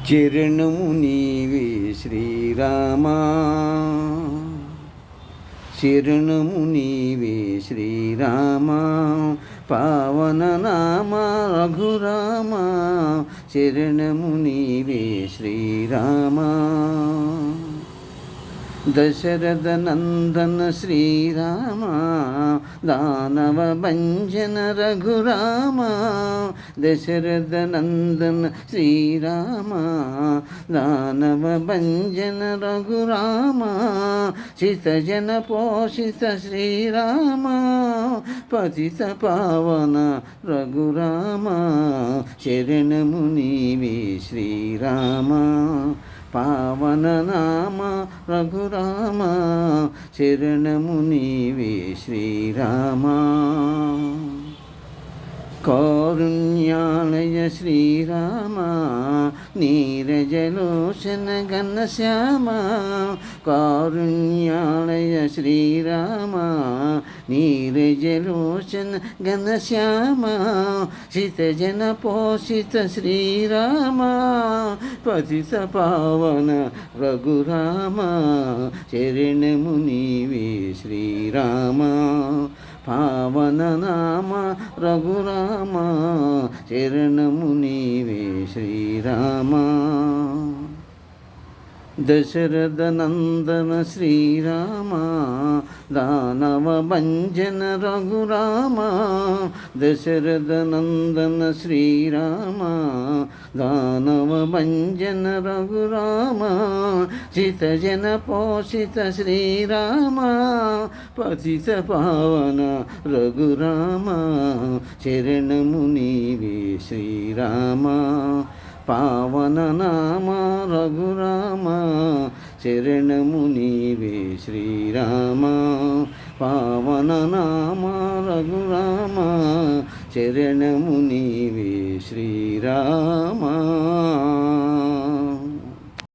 చరణము నీవే శ్రీరామా, శరణము నీవే శ్రీరామా, పావన నామ రఘురామా, శరణము నీవే శ్రీరామా. దశరథ నందన శ్రీరామ, దానవ భంజన రఘురామ, దశరథ నందన శ్రీరామ, దానవ భంజన రఘురామ, చితజన పోషిత శ్రీరామ, పతిత పావన రఘురామ, శరణము నీవే శ్రీరామ, పావన నామ రఘురామ, శరణము నీవే శ్రీరామ. కారుణ్యాలయ శ్రీరామ, నీరజలోచన ఘనశ్యామ, కారుణ్యాలయ శ్రీరామ, నీరజలోచన ఘనశ్యామ, సితజన పోషిత శ్రీరామ, పతిత పావన రఘురామ, శరణము నీవే శ్రీరామ, పావన నామ రఘురామ, శరణము నీవే శ్రీరామ. దశరథ నందన శ్రీరామ, దానవ భంజన రఘురామ, దశరథ నందన శ్రీరామ, దానవ భంజన రఘురామ, చితజన పోషిత శ్రీరామ, పతిత పావన రఘురామ, శరణము నీవే శ్రీరామ, పావన నామ రఘురామ, శరణము నీవే శ్రీరామ, పావన నామ రఘురామ, శరణము నీవే శ్రీరామ.